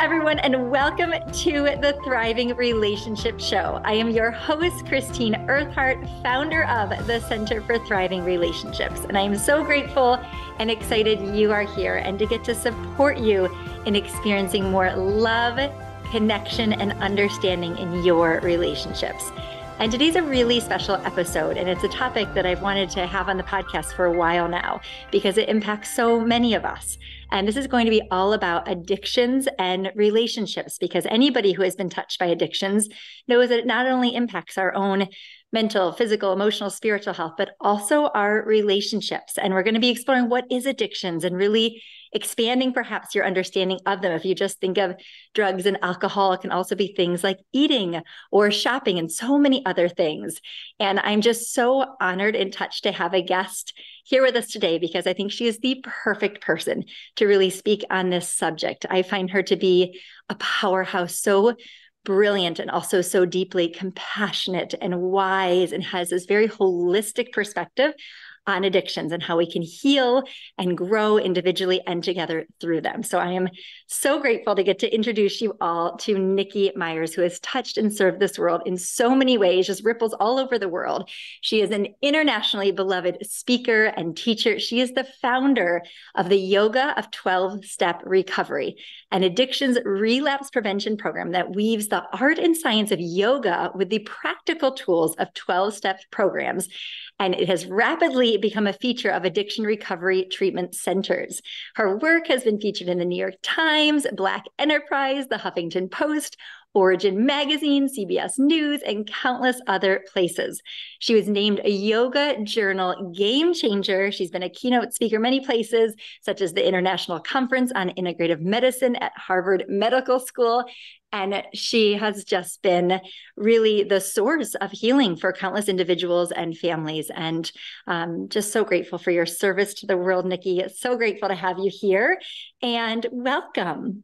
everyone, and welcome to the Thriving Relationship Show. I am your host, Christine Eartheart, founder of the Center for Thriving Relationships. And I am so grateful and excited you are here and to get to support you in experiencing more love, connection, and understanding in your relationships. And today's a really special episode, and it's a topic that I've wanted to have on the podcast for a while now because it impacts so many of us. And this is going to be all about addictions and relationships, because anybody who has been touched by addictions knows that it not only impacts our own mental, physical, emotional, spiritual health, but also our relationships. And we're going to be exploring what is addictions and really expanding perhaps your understanding of them. If you just think of drugs and alcohol, it can also be things like eating or shopping and so many other things. And I'm just so honored and touched to have a guest here with us today, because I think she is the perfect person to really speak on this subject. I find her to be a powerhouse, so brilliant and also so deeply compassionate and wise, and has this very holistic perspective on addictions and how we can heal and grow individually and together through them. So I am so grateful to get to introduce you all to Nikki Myers, who has touched and served this world in so many ways, just ripples all over the world. She is an internationally beloved speaker and teacher. She is the founder of the Yoga of 12-Step Recovery, an addictions relapse prevention program that weaves the art and science of yoga with the practical tools of 12-step programs. And it has rapidly become a feature of addiction recovery treatment centers. Her work has been featured in the New York Times, Black Enterprise, the Huffington Post, Origin Magazine, CBS News, and countless other places. She was named a Yoga Journal Game Changer. She's been a keynote speaker many places, such as the International Conference on Integrative Medicine at Harvard Medical School. And she has just been really the source of healing for countless individuals and families. And just so grateful for your service to the world, Nikki. So grateful to have you here, and welcome.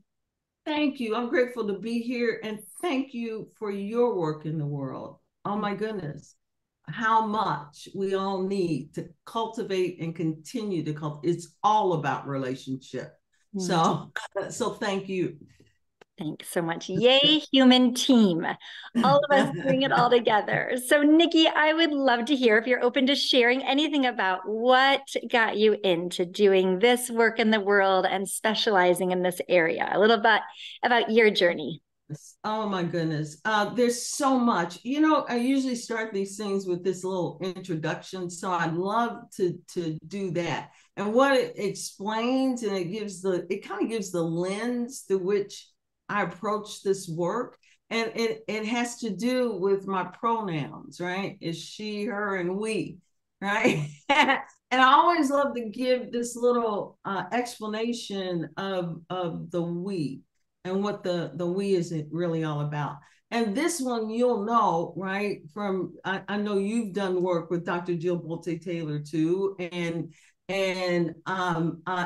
Thank you. I'm grateful to be here, and thank you for your work in the world. Oh my goodness, how much we all need to cultivate and continue to cultivate. It's all about relationship. So thank you. Thanks so much. Yay, human team. All of us doing it all together. So Nikki, I would love to hear if you're open to sharing anything about what got you into doing this work in the world and specializing in this area. A little bit about your journey. Oh my goodness. There's so much. You know, I usually start these things with this little introduction. So I'd love to do that. And what it explains, and it kind of gives the lens through which I approach this work. And it has to do with my pronouns, right? It's she, her, and we, right? And I always love to give this little explanation of the we and what the we is really all about. And this one you'll know, right? From I know you've done work with Dr. Jill Bolte-Taylor too, and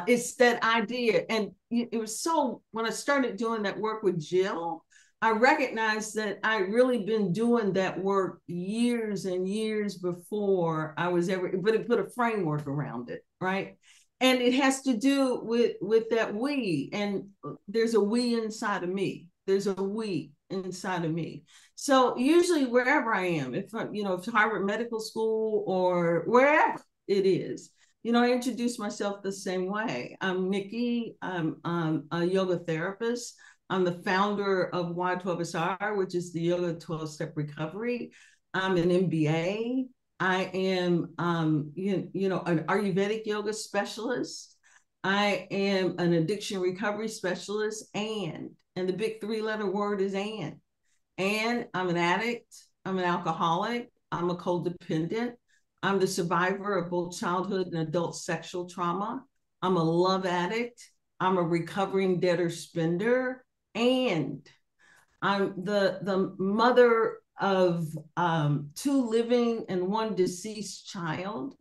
it's that idea. And it was so, when I started doing that work with Jill, I recognized that I'd really been doing that work years and years before I was ever, but it put a framework around it, right? And it has to do with that we, and there's a we inside of me. There's a we inside of me. So usually wherever I am, if Harvard Medical School or wherever it is, I introduce myself the same way. I'm Nikki. I'm a yoga therapist. I'm the founder of Y12SR, which is the Yoga 12-Step Recovery. I'm an MBA. I am, an Ayurvedic yoga specialist. I am an addiction recovery specialist, and the big three-letter word is and. And I'm an addict. I'm an alcoholic. I'm a codependent. I'm the survivor of both childhood and adult sexual trauma. I'm a love addict. I'm a recovering debtor spender. And I'm the mother of 2 living and 1 deceased child.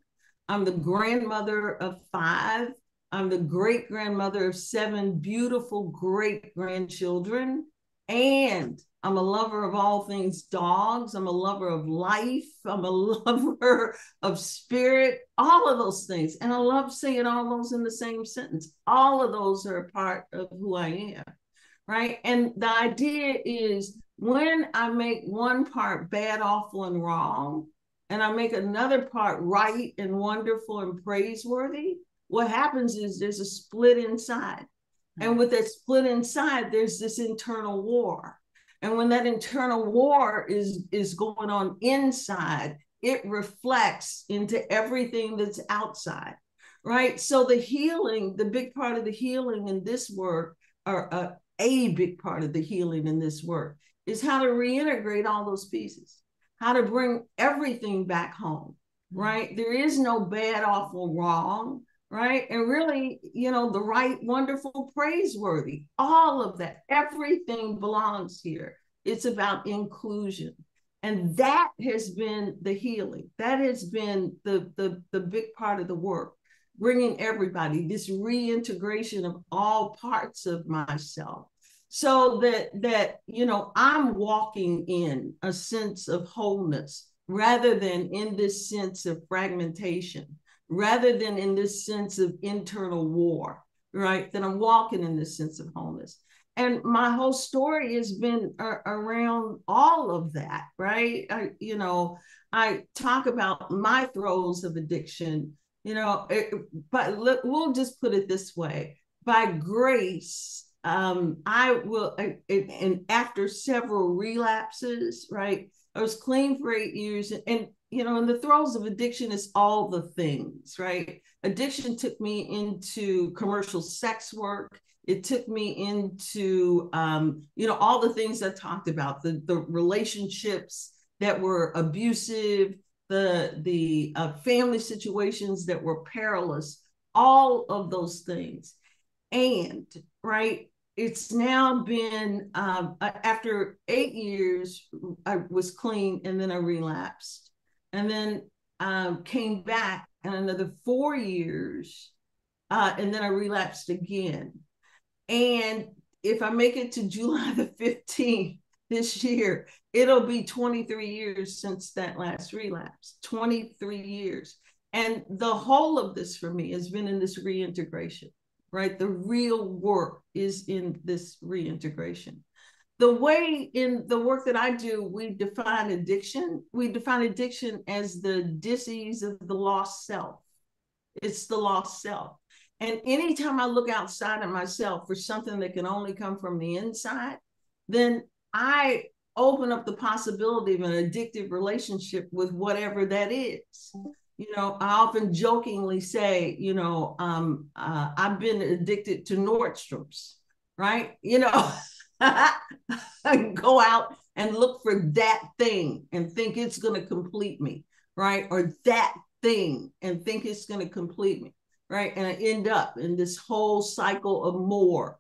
I'm the grandmother of 5. I'm the great-grandmother of 7 beautiful great-grandchildren. And I'm a lover of all things dogs. I'm a lover of life. I'm a lover of spirit, all of those things. And I love saying all those in the same sentence. All of those are a part of who I am, right? And the idea is when I make one part bad, awful, and wrong, and I make another part right and wonderful and praiseworthy, what happens is there's a split inside. And with that split inside, there's this internal war. And when that internal war is going on inside, it reflects into everything that's outside, right? So the healing, the big part of the healing in this work, or a big part of the healing in this work, is how to reintegrate all those pieces, how to bring everything back home, right? There is no bad, awful, wrong, right? And really, you know, the right, wonderful, praiseworthy, all of that, everything belongs here. It's about inclusion. And that has been the healing. That has been the big part of the work, bringing everybody, this reintegration of all parts of myself, so that you know, I'm walking in a sense of wholeness rather than in this sense of fragmentation, rather than in this sense of internal war, right? That I'm walking in this sense of wholeness. And my whole story has been around all of that, right? I talk about my throes of addiction, you know, but look, we'll just put it this way. By grace, I will, and after several relapses, right? I was clean for 8 years, and you know, in the throes of addiction is all the things, right? Addiction took me into commercial sex work. It took me into, you know, all the things I talked about, the relationships that were abusive, the family situations that were perilous, all of those things. And, right, it's now been, after 8 years, I was clean, and then I relapsed. And then came back in another 4 years, and then I relapsed again. And if I make it to July the 15th this year, it'll be 23 years since that last relapse, 23 years. And the whole of this for me has been in this reintegration, right? The real work is in this reintegration. The way in the work that I do, we define addiction as the dis-ease of the lost self. It's the lost self. And anytime I look outside of myself for something that can only come from the inside, then I open up the possibility of an addictive relationship with whatever that is. You know, I often jokingly say, you know, I've been addicted to Nordstrom's, right? You know, I go out and look for that thing and think it's going to complete me, right? Or that thing and think it's going to complete me, right? And I end up in this whole cycle of more,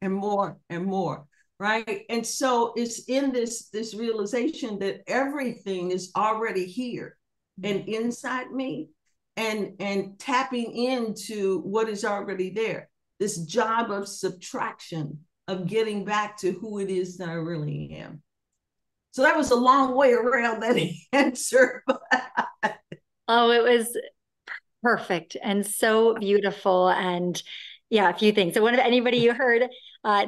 and more, right? And so it's in this realization that everything is already here and inside me, and tapping into what is already there. This job of subtraction, of getting back to who it is that I really am. So that was a long way around that answer. Oh, it was perfect and so beautiful. And yeah, a few things. So anybody you heard,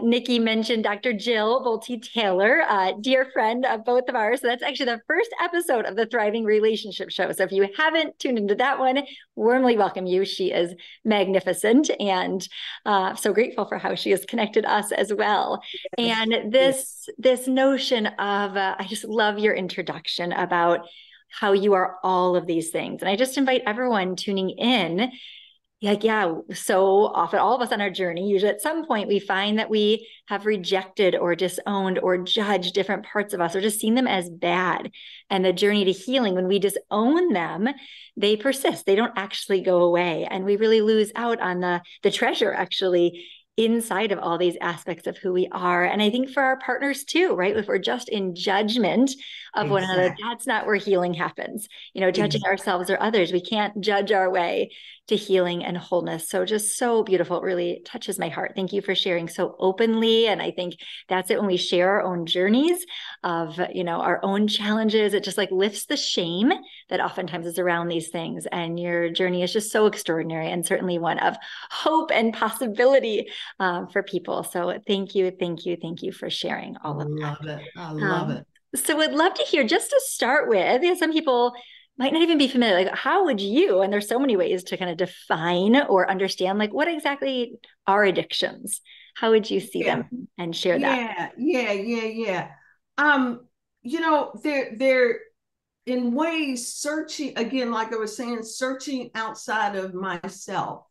Nikki mentioned Dr. Jill Bolte-Taylor, dear friend of both of ours. So that's actually the first episode of the Thriving Relationship Show. So if you haven't tuned into that one, warmly welcome you. She is magnificent, and so grateful for how she has connected us as well. And this notion of, I just love your introduction about how you are all of these things. And I just invite everyone tuning in, like, yeah, so often all of us on our journey, usually at some point we find that we have rejected or disowned or judged different parts of us, or just seen them as bad. And the journey to healing, when we disown them, they persist. They don't actually go away. And we really lose out on the treasure actually inside of all these aspects of who we are. And I think for our partners too, right? If we're just in judgment of one another, that's not where healing happens. You know, judging ourselves or others, we can't judge our way to healing and wholeness. So just so beautiful. It really touches my heart. Thank you for sharing so openly. And I think that's it, when we share our own journeys of, our own challenges, it just like lifts the shame that oftentimes is around these things. And your journey is just so extraordinary, and certainly one of hope and possibility for people. So thank you, thank you, thank you for sharing all of that. I love it. I love it. So I'd love to hear, just to start with, some people might not even be familiar. Like, how would you, and there's so many ways to kind of define or understand, like, what exactly are addictions? How would you see them and share that? Yeah. They're in ways searching, again, like I was saying, searching outside of myself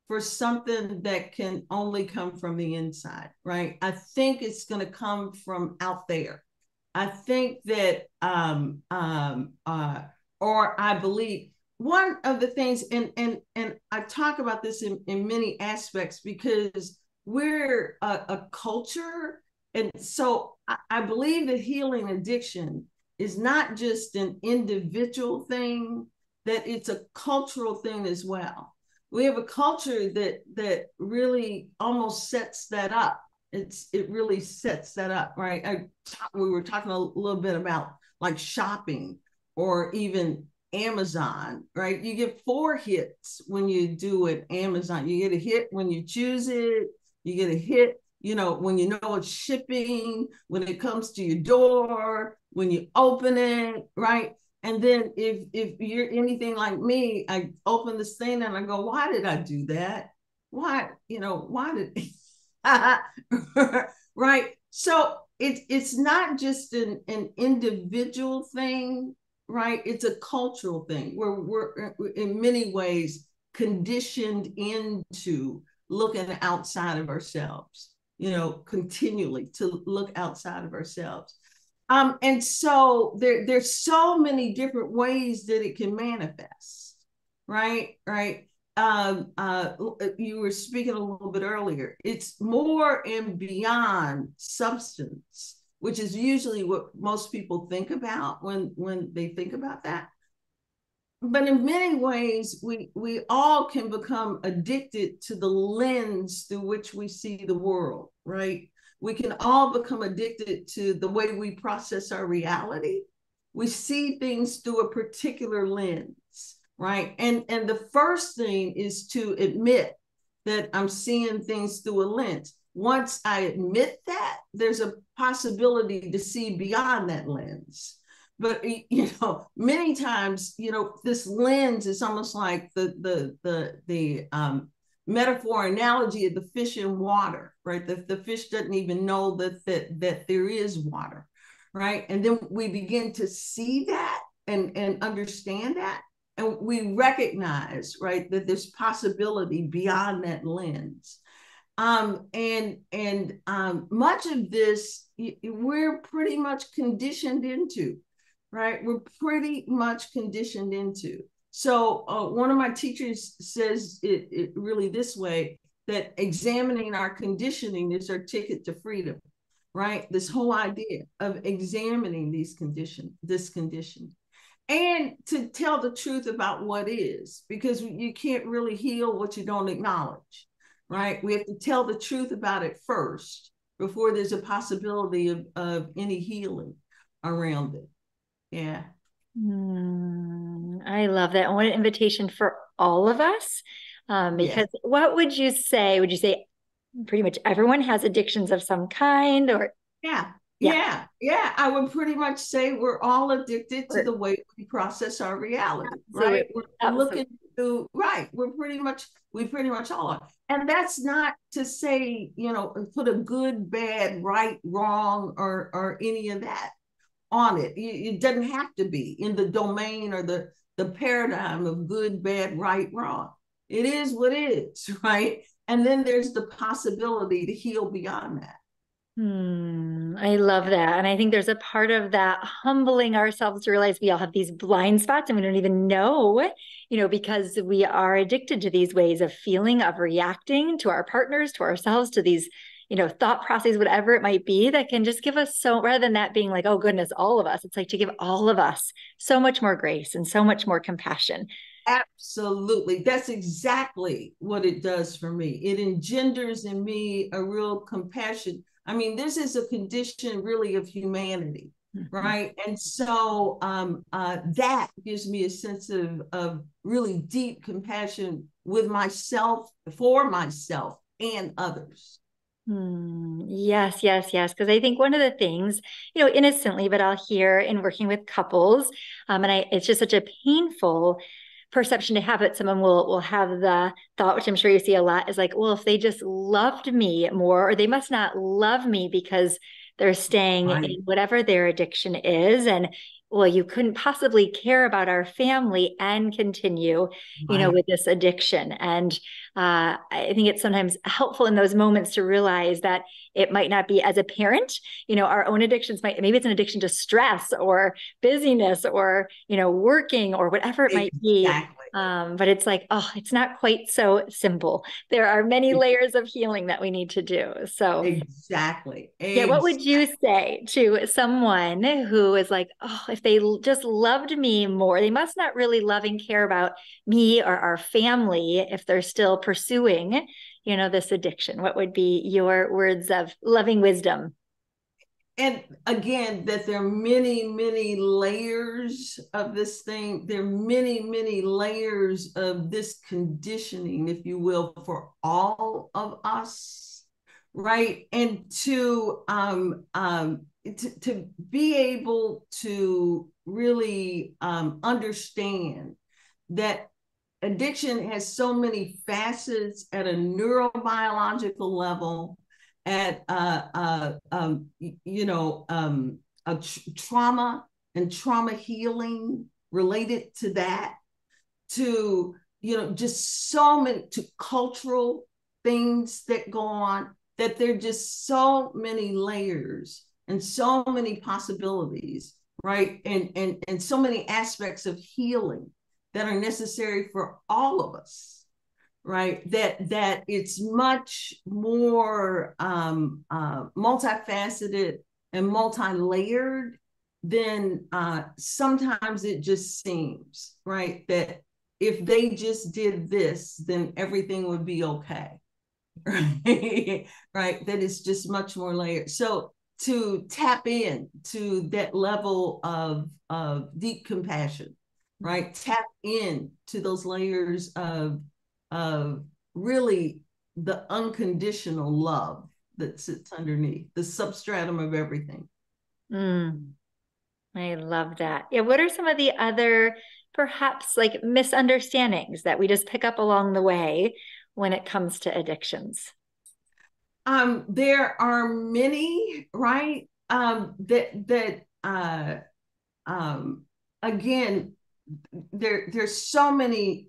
for something that can only come from the inside, right? I think it's going to come from out there. I think that, or I believe one of the things, and I talk about this in many aspects, because we're a culture. And so I believe that healing addiction is not just an individual thing, that it's a cultural thing as well. We have a culture that really almost sets that up. It really sets that up, right? We were talking a little bit about like shopping or even Amazon, right? You get 4 hits when you do it Amazon. You get a hit when you choose it. You get a hit, when you know it's shipping, when it comes to your door, when you open it, right? And then if you're anything like me, I open this thing and I go, why did I do that? Why did right? So it's not just an individual thing, right? It's a cultural thing where we're in many ways conditioned into looking outside of ourselves, continually to look outside of ourselves. And so there's so many different ways that it can manifest, right? You were speaking a little bit earlier. It's more and beyond substance, which is usually what most people think about when they think about that. But in many ways, we all can become addicted to the lens through which we see the world, right? We can all become addicted to the way we process our reality. We see things through a particular lens, right? And the first thing is to admit that I'm seeing things through a lens. Once I admit that, there's a possibility to see beyond that lens. But many times, this lens is almost like the metaphor analogy of the fish in water, right? The fish doesn't even know that there is water, right? And then we begin to see that and understand that, and we recognize, right, that there's possibility beyond that lens. Much of this we're pretty much conditioned into, right? We're pretty much conditioned into. So one of my teachers says it really this way, that examining our conditioning is our ticket to freedom, right? This whole idea of examining this condition, and to tell the truth about what is, because you can't really heal what you don't acknowledge, right? We have to tell the truth about it first before there's a possibility of any healing around it. Yeah. I love that. And what an invitation for all of us. Because what would you say? Would you say pretty much everyone has addictions of some kind, or? Yeah. I would pretty much say we're all addicted to the way we process our reality, right? We're looking to, right. We pretty much all are. And that's not to say, put a good, bad, right, wrong, or any of that on it. It doesn't have to be in the domain or the paradigm of good, bad, right, wrong. It is what it is, right? And then there's the possibility to heal beyond that. I love that. And I think there's a part of that humbling ourselves to realize we all have these blind spots and we don't even know, because we are addicted to these ways of feeling, of reacting to our partners, to ourselves, to these, thought processes, whatever it might be, that can just give us so, rather than that being like, oh goodness, all of us, it's like to give all of us so much more grace and so much more compassion Absolutely. That's exactly what it does for me. It engenders in me a real compassion. I mean, this is a condition really of humanity, right? And so that gives me a sense of really deep compassion with myself, for myself and others. Yes, yes, yes. Because I think one of the things, innocently, but I'll hear in working with couples, it's just such a painful perception to have that someone will have the thought, which I'm sure you see a lot, is like, well, if they just loved me more, or they must not love me because they're staying Right. in whatever their addiction is. And well, you couldn't possibly care about our family and continue, Right. with this addiction. And I think it's sometimes helpful in those moments to realize that it might not be, as a parent, our own addictions maybe it's an addiction to stress or busyness or, working or whatever it might be. Exactly. But it's like, oh, it's not quite so simple. There are many layers of healing that we need to do. So Exactly. yeah, what Exactly. would you say to someone who is like, oh, if they just loved me more, they must not really love and care about me or our family if they're still pursuing, this addiction? What would be your words of loving wisdom? And again, that there are many, many layers of this thing. There are many, many layers of this conditioning, if you will, for all of us, right? And to be able to really understand that addiction has so many facets at a neurobiological level, at trauma and trauma healing related to that, to just so many, to cultural things that go on, that there are just so many layers and so many possibilities, right? And so many aspects of healing that are necessary for all of us, right? That it's much more multifaceted and multi-layered than sometimes it just seems, right? That if they just did this, then everything would be okay, right? Right? That it's just much more layered. So to tap in to that level of deep compassion, right? Tap in to those layers of really the unconditional love that sits underneath the substratum of everything. Mm, I love that. Yeah. What are some of the other perhaps like misunderstandings that we just pick up along the way when it comes to addictions? There are many, right? Um, again, there's so many,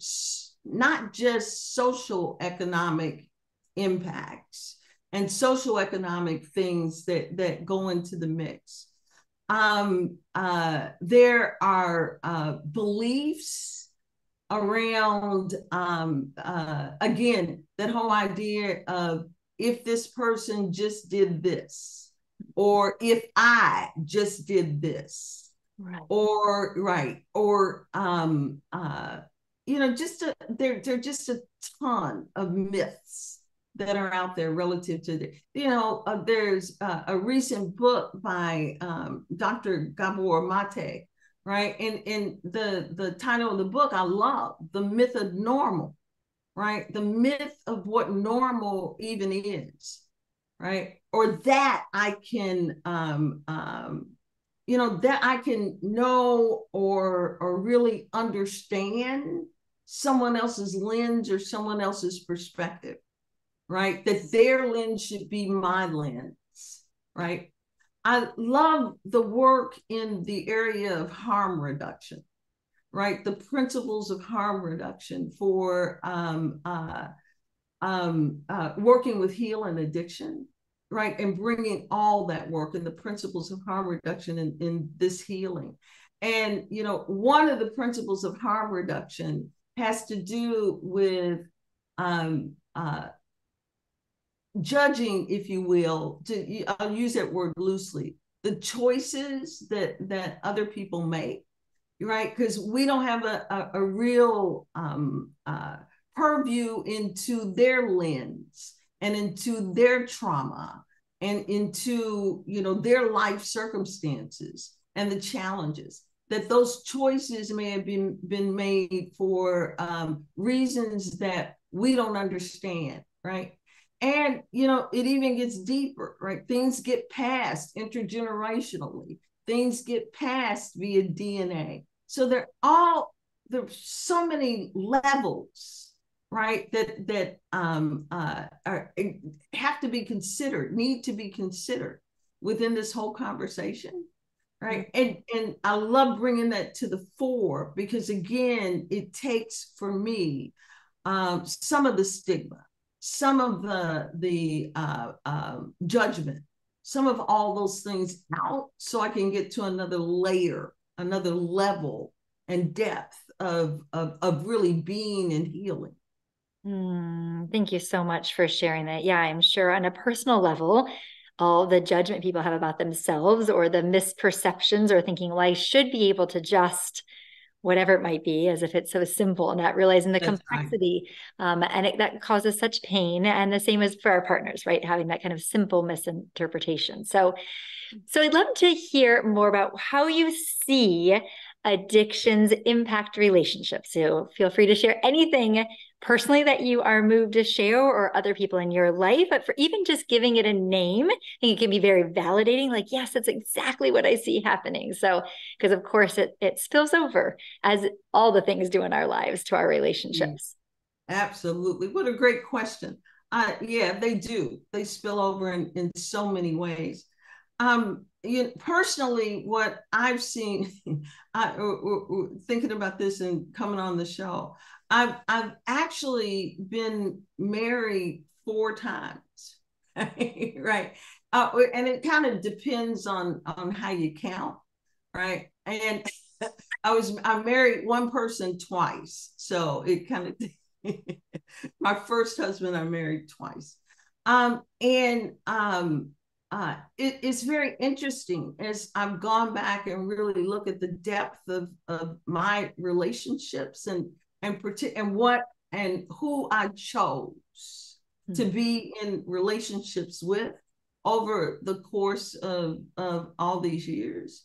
not just social economic impacts and social economic things that go into the mix. There are beliefs around, again, that whole idea of, if this person just did this, or if I just did this, Right. or right, or they're just a ton of myths that are out there relative to there's a recent book by Dr. Gabor Mate, right? And the title of the book I love, The Myth of Normal, right? The myth of what normal even is, right? Or that I can that I can know or really understand someone else's lens or someone else's perspective, right? That their lens should be my lens, right? I love the work in the area of harm reduction, right? The principles of harm reduction for working with healing addiction, right? And bringing all that work and the principles of harm reduction in this healing. And, one of the principles of harm reduction has to do with judging, if you will, I'll use that word loosely, the choices that other people make, right? Because we don't have a real purview into their lens and into their trauma and into, you know, their life circumstances and the challenges, that those choices may have been made for reasons that we don't understand, right? And, you know, it even gets deeper, right? Things get passed intergenerationally. Things get passed via DNA. So there's so many levels, right? That have to be considered, need to be considered within this whole conversation, right? And I love bringing that to the fore because, again, it takes for me some of the stigma, some of the judgment, some of all those things out, so I can get to another layer, another level and depth of really being and healing. Thank you so much for sharing that. Yeah, I'm sure on a personal level, all the judgment people have about themselves or the misperceptions or thinking, well, I should be able to just whatever it might be, as if it's so simple, not realizing the That's complexity. And that causes such pain. And the same as for our partners, right? Having that kind of simple misinterpretation. So I'd love to hear more about how you see addictions impact relationships. So feel free to share anything personally that you are moved to share or other people in your life, but for even just giving it a name, I think it can be very validating. Like, yes, that's exactly what I see happening. So, because of course it spills over as all the things do in our lives to our relationships. Absolutely. What a great question. Yeah, they do. They spill over in so many ways. You know, personally, what I've seen, thinking about this and coming on the show, I've actually been married 4 times, right? And it kind of depends on how you count, right? And I married one person twice, so it kind of my first husband I married twice. It's very interesting as I've gone back and really look at the depth of my relationships and what and who I chose to be in relationships with over the course of all these years.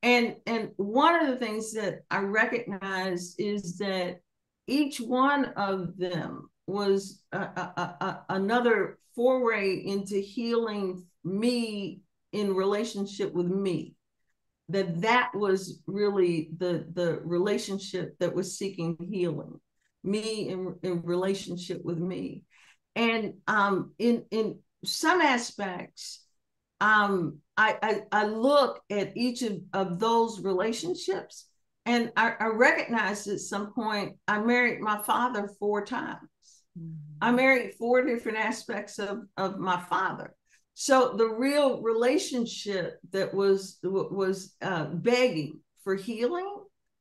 And one of the things that I recognize is that each one of them was another foray into healing me in relationship with me. That was really the relationship that was seeking healing, me in relationship with me. And in some aspects, I look at each of those relationships and I recognized at some point I married my father 4 times. I married 4 different aspects of my father. So the real relationship that was begging for healing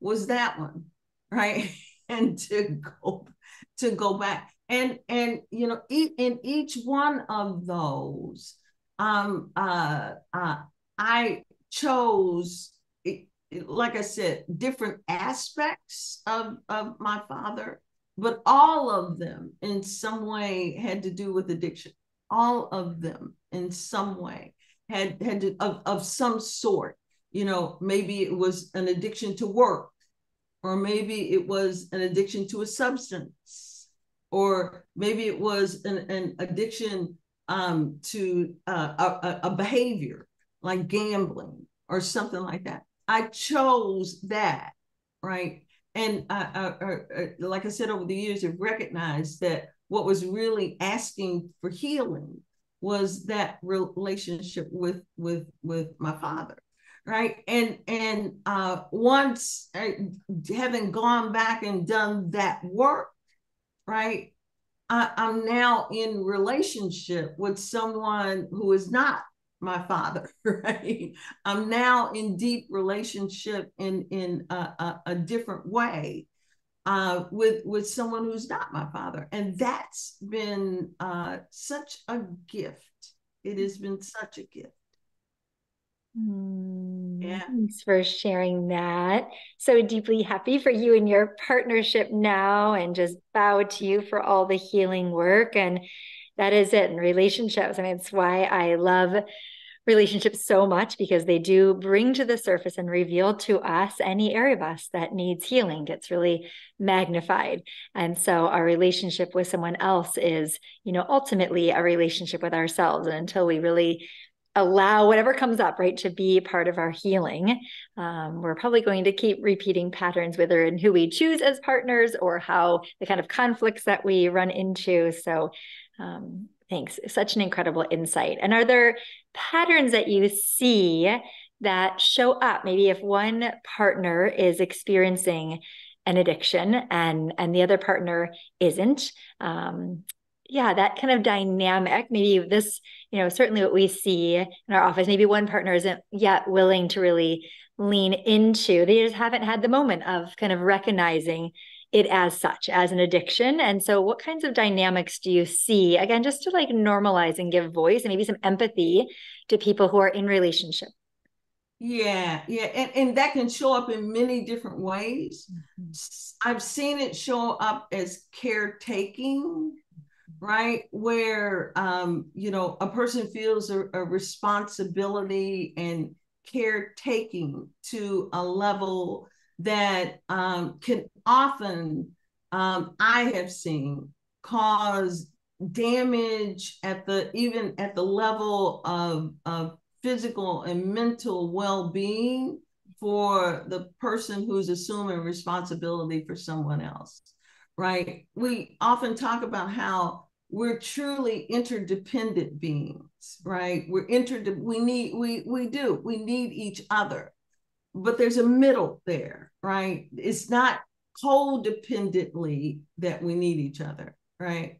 was that one, right? And to go back and you know, in each one of those, I chose, like I said, different aspects of my father, but all of them in some way had to do with addiction. All of them in some way had to, of some sort. You know, maybe it was an addiction to work, or maybe it was an addiction to a substance, or maybe it was an addiction to a behavior like gambling or something like that. I chose that, right? And like I said, over the years, I've recognized that what was really asking for healing was that relationship with my father, right? And once having gone back and done that work, right, I'm now in relationship with someone who is not my father, right? I'm now in deep relationship in a different way with someone who's not my father, and that's been such a gift. It has been such a gift. Yeah. Thanks for sharing that. So deeply happy for you and your partnership now, and just bow to you for all the healing work. And that is it in relationships. I mean, it's why I love relationships so much, because they do bring to the surface and reveal to us any area of us that needs healing, gets really magnified. And so our relationship with someone else is, ultimately a relationship with ourselves. And until we really allow whatever comes up, right, to be part of our healing, we're probably going to keep repeating patterns, whether in who we choose as partners or how the kind of conflicts that we run into. So thanks. Such an incredible insight. And are there patterns that you see that show up? Maybe if one partner is experiencing an addiction and the other partner isn't, yeah, that kind of dynamic, maybe this, certainly what we see in our office, maybe one partner isn't yet willing to really lean into, they just haven't had the moment of kind of recognizing it as such, as an addiction. And so what kinds of dynamics do you see, again, just to like normalize and give voice and maybe some empathy to people who are in relationship? Yeah, yeah. And that can show up in many different ways. I've seen it show up as caretaking, right? Where a person feels a responsibility and caretaking to a level that can often, I have seen, cause damage even at the level of physical and mental well-being for the person who's assuming responsibility for someone else, right? We often talk about how we're truly interdependent beings, right? We need each other, but there's a middle there, right? It's not codependently that we need each other, right?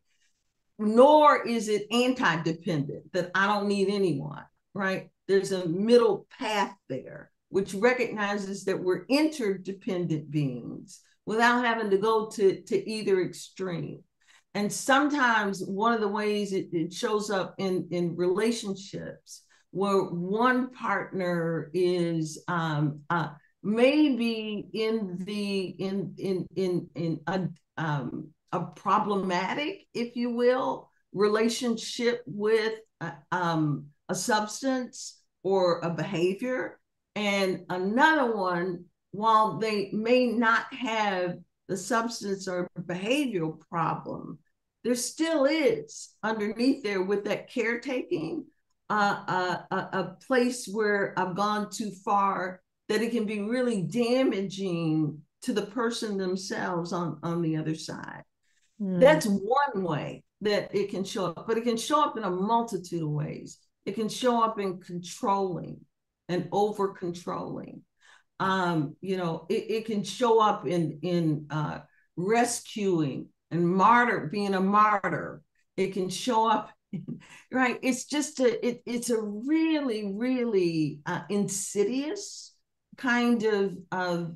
Nor is it anti-dependent that I don't need anyone, right? There's a middle path there, which recognizes that we're interdependent beings without having to go to either extreme. And sometimes one of the ways it shows up in relationships where one partner is maybe in a problematic, if you will, relationship with a substance or a behavior, and another one, while they may not have the substance or behavioral problem, there still is underneath there with that caretaking a place where I've gone too far, that it can be really damaging to the person themselves on the other side. That's one way that it can show up, but it can show up in a multitude of ways. It can show up in controlling and over controlling. It can show up in rescuing and being a martyr. It can show up, right? It's just it's a really, really insidious kind of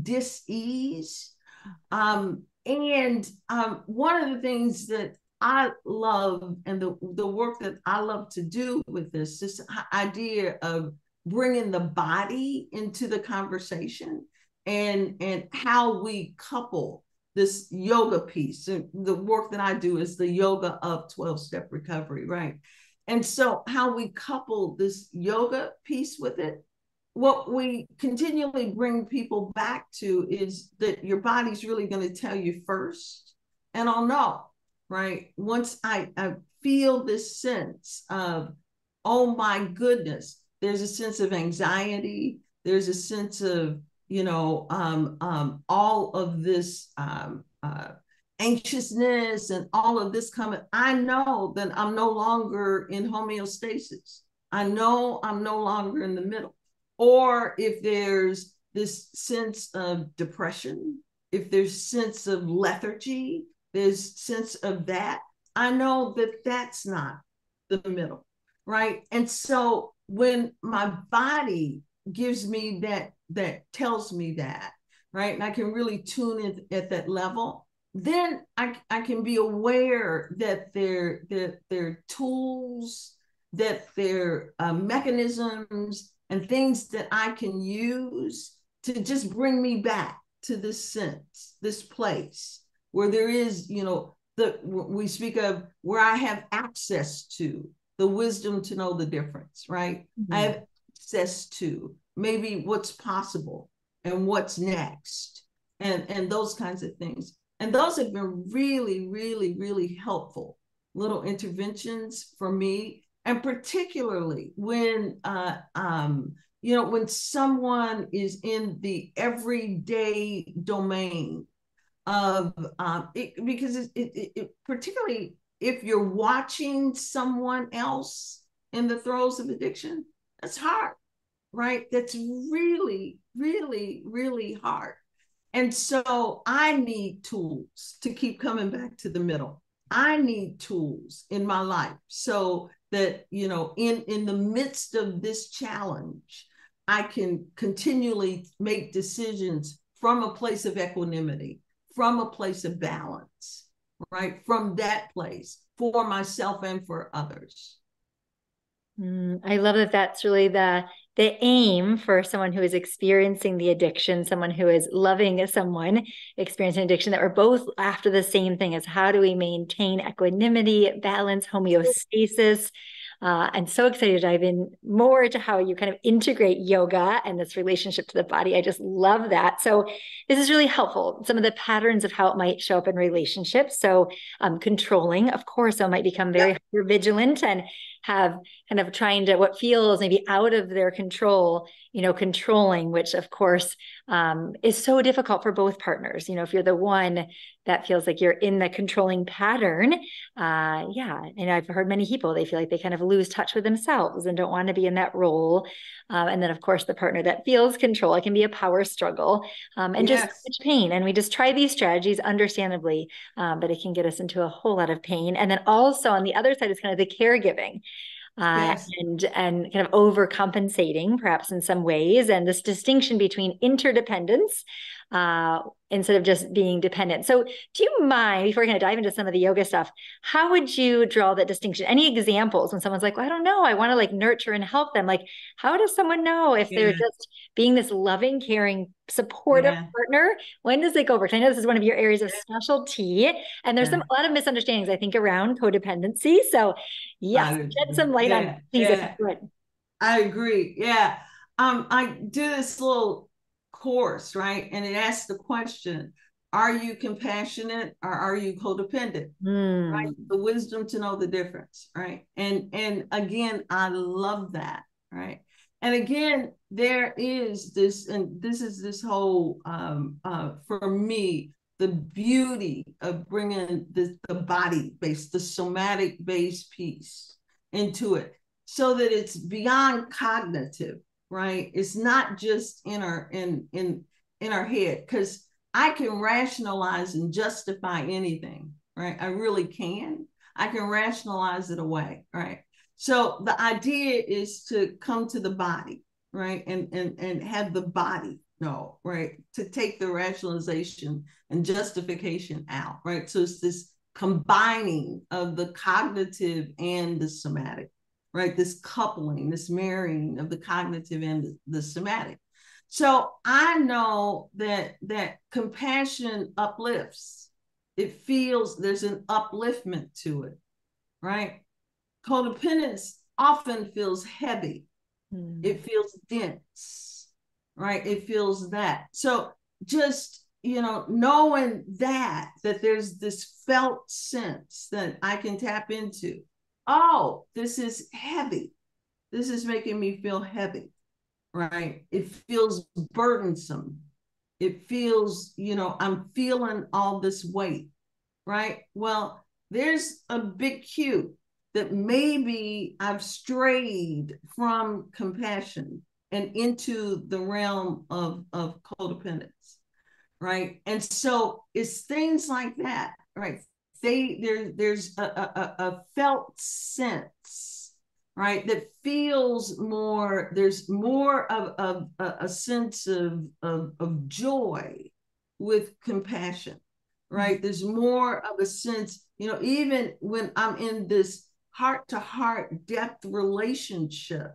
dis-ease. And one of the things that I love, and the work that I love to do with this idea of bringing the body into the conversation, and how we couple this yoga piece. And the work that I do is the yoga of 12-step recovery, right? And so how we couple this yoga piece with it, what we continually bring people back to is that your body's really going to tell you first. And I'll know, right? Once I feel this sense of, oh my goodness, there's a sense of anxiety, there's a sense of, all of this anxiousness and all of this coming, I know that I'm no longer in homeostasis. I know I'm no longer in the middle. Or if there's this sense of depression, if there's sense of lethargy, there's sense of that, I know that that's not the middle, right? And so when my body gives me that tells me that, right, and I can really tune in at that level, then I can be aware that they're tools, that they're mechanisms and things that I can use to just bring me back to this sense, this place where there is, we speak of where I have access to the wisdom to know the difference, right? Mm-hmm. I have access to maybe what's possible and what's next, and those kinds of things. And those have been really, really, really helpful little interventions for me. And particularly when, when someone is in the everyday domain of, because it particularly if you're watching someone else in the throes of addiction, that's hard, right? That's really, really, really hard. And so I need tools to keep coming back to the middle. I need tools in my life so that, in the midst of this challenge, I can continually make decisions from a place of equanimity, from a place of balance, right? From that place for myself and for others. I love that that's really the aim for someone who is experiencing the addiction, someone who is loving someone experiencing addiction, that we're both after the same thing, as how do we maintain equanimity, balance, homeostasis. I'm so excited to dive in more to how you kind of integrate yoga and this relationship to the body. I just love that. So this is really helpful. Some of the patterns of how it might show up in relationships. So controlling, of course, I might become very hyper vigilant and have kind of trying to what feels maybe out of their control, controlling, which of course is so difficult for both partners. If you're the one that feels like you're in the controlling pattern, and I've heard many people, they feel like they kind of lose touch with themselves and don't want to be in that role. And then of course the partner that feels control, it can be a power struggle and just much pain. And we just try these strategies understandably, but it can get us into a whole lot of pain. And then also on the other side is kind of the caregiving. And kind of overcompensating perhaps in some ways, and this distinction between interdependence instead of just being dependent. So do you mind, before we kind of dive into some of the yoga stuff, how would you draw that distinction? Any examples when someone's like, well, I don't know, I want to like nurture and help them. Like, how does someone know if they're just being this loving, caring, supportive partner? When does it go over? Because I know this is one of your areas of specialty, and there's a lot of misunderstandings, I think, around codependency. So yes, shed some light on things if you could. I agree. Yeah. I do this little course, right? And it asks the question, are you compassionate or are you codependent? Right? The wisdom to know the difference, right? And again, I love that, right? And again, there is this, and this is this whole, for me, the beauty of bringing the body-based, the somatic-based piece into it so that it's beyond cognitive, right? It's not just in our head, because I can rationalize and justify anything, right? I really can. I can rationalize it away, right? So the idea is to come to the body, right? And have the body know, right? To take the rationalization and justification out, right? So it's this combining of the cognitive and the somatic, right? This coupling, this marrying of the cognitive and the somatic. So I know that compassion uplifts. It feels there's an upliftment to it, right? Codependence often feels heavy. It feels dense, right? It feels that. So just, knowing that there's this felt sense that I can tap into. Oh, this is heavy. This is making me feel heavy, right? It feels burdensome. It feels, I'm feeling all this weight, right? Well, there's a big cue that maybe I've strayed from compassion and into the realm of codependence, right? And so it's things like that, right? There's a felt sense, right, that feels more, there's more of a sense of joy with compassion, right? There's more of a sense, even when I'm in this heart-to-heart depth relationship,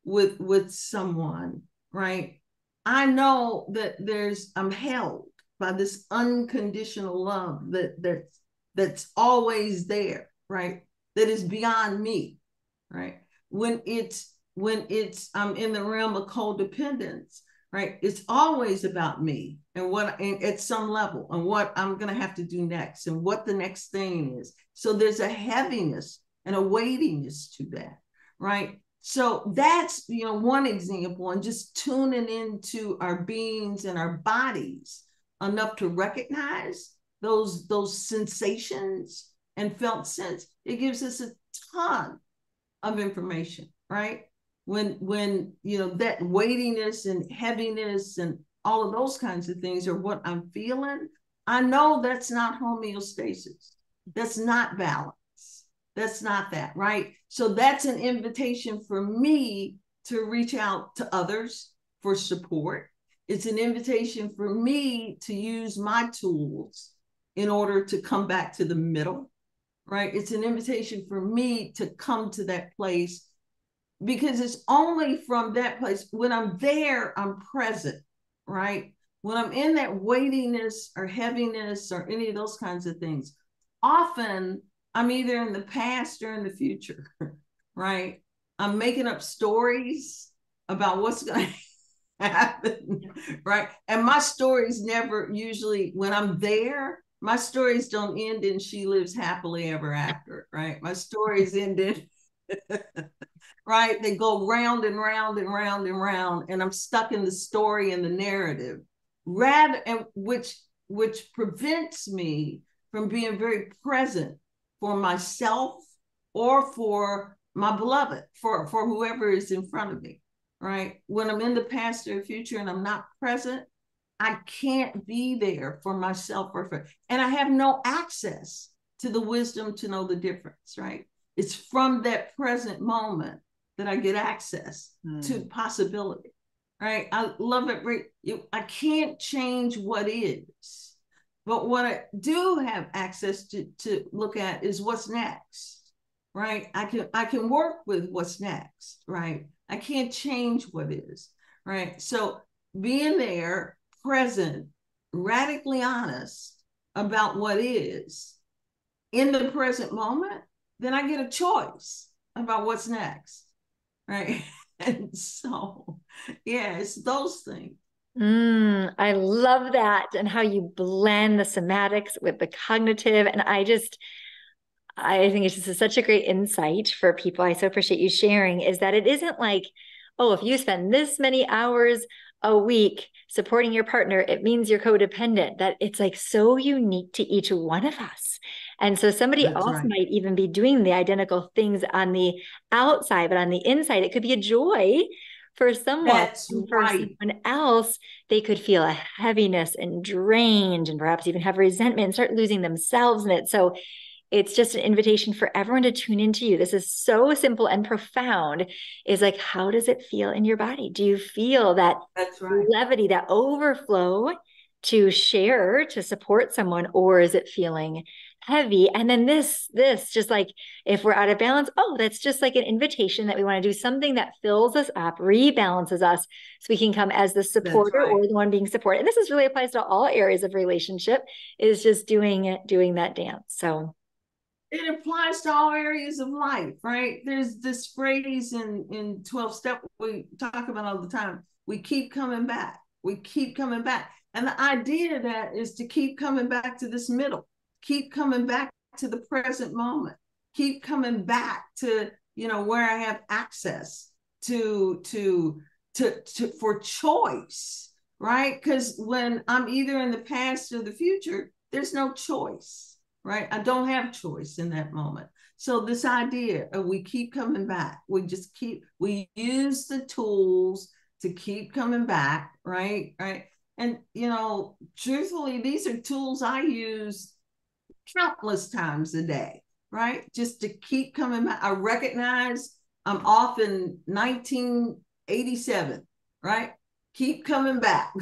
with someone, right? I know that I'm held by this unconditional love that's always there, right? That is beyond me, right? When it's I'm in the realm of codependence, right? It's always about me and at some level and what I'm going to have to do next and what the next thing is. So there's a heaviness and a weightiness to that, right? So that's, one example, and just tuning into our beings and our bodies enough to recognize those sensations and felt sense. It gives us a ton of information, right? When that weightiness and heaviness and all of those kinds of things are what I'm feeling, I know that's not homeostasis. That's not balance. That's not that, right? So that's an invitation for me to reach out to others for support. It's an invitation for me to use my tools in order to come back to the middle, right? It's an invitation for me to come to that place, because it's only from that place. When I'm there, I'm present, right? When I'm in that weightiness or heaviness or any of those kinds of things, often I'm either in the past or in the future, right? I'm making up stories about what's going to happen, right? And my stories never usually, when I'm there, my stories don't end in she lives happily ever after, right? My stories end in, right? They go round and round and round and round, and I'm stuck in the story and the narrative, which prevents me from being very present for myself or for my beloved, for whoever is in front of me, right? When I'm in the past or future and I'm not present, I can't be there for myself and I have no access to the wisdom to know the difference, right? It's from that present moment that I get access to possibility, right? I love it. I can't change what is. But what I do have access to look at is what's next, right? I can work with what's next, right? I can't change what is, right? So being there, present, radically honest about what is in the present moment, then I get a choice about what's next, right? And so, yeah, it's those things. I love that, and how you blend the somatics with the cognitive. And I think it's just such a great insight for people. I so appreciate you sharing, is that it isn't like, oh, if you spend this many hours a week supporting your partner, it means you're codependent. That it's like so unique to each one of us. And so somebody That's else right. might even be doing the identical things on the outside, but on the inside, it could be a joy for someone. That's for right. someone else, they could feel a heaviness and drained and perhaps even have resentment and start losing themselves in it. So it's just an invitation for everyone to tune into you. This is so simple and profound. Is like, how does it feel in your body? Do you feel that That's right. levity, that overflow to share, to support someone, or is it feeling heavy? And then this just like, if we're out of balance, oh, that's just like an invitation that we want to do something that fills us up, rebalances us, so we can come as the supporter Right. or the one being supported. And this is really applies to all areas of relationship, is just doing that dance. So it applies to all areas of life, right? There's this phrase in 12 step we talk about all the time. We keep coming back. We keep coming back. And the idea of that is to keep coming back to this middle, keep coming back to the present moment, keep coming back to, where I have access to for choice, right? Because when I'm either in the past or the future, there's no choice, right? I don't have choice in that moment. So this idea of we keep coming back, we use the tools to keep coming back, right? Right. And, truthfully, these are tools I use countless times a day, right? Just to keep coming back. I recognize I'm off in 1987, right? Keep coming back,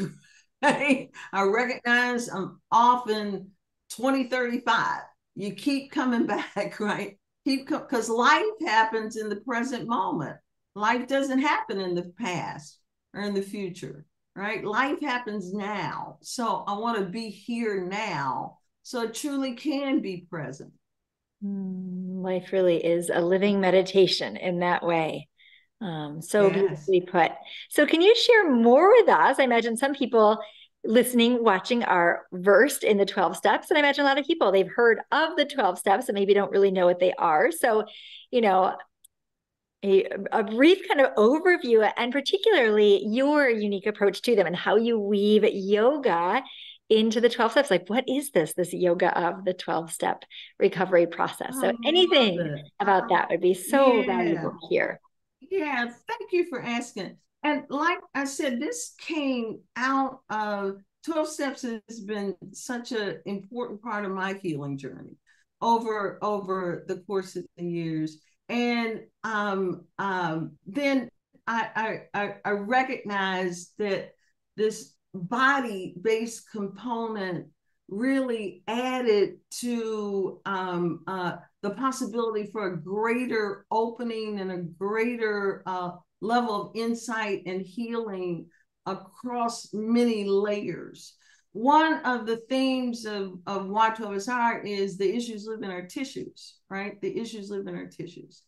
right? I recognize I'm off in 2035. You keep coming back, right? Because life happens in the present moment. Life doesn't happen in the past or in the future, right? Life happens now. So I want to be here now so it truly can be present. Life really is a living meditation in that way. So Yes. beautifully put. So, can you share more with us? I imagine some people listening, watching are versed in the 12 steps. And I imagine a lot of people, they've heard of the 12 steps and maybe don't really know what they are. So, you know, a brief kind of overview and particularly your unique approach to them and how you weave yoga into the 12 steps. Like, what is this yoga of the 12-step recovery process? I So love anything it. about that would be so Yeah. valuable here. Yeah. Thank you for asking. And like I said, this came out of 12 steps has been such an important part of my healing journey over the course of the years. And then I recognized that this body-based component really added to the possibility for a greater opening and a greater level of insight and healing across many layers. One of the themes of Why 12 is Hard is the issues live in our tissues, right? The issues live in our tissues.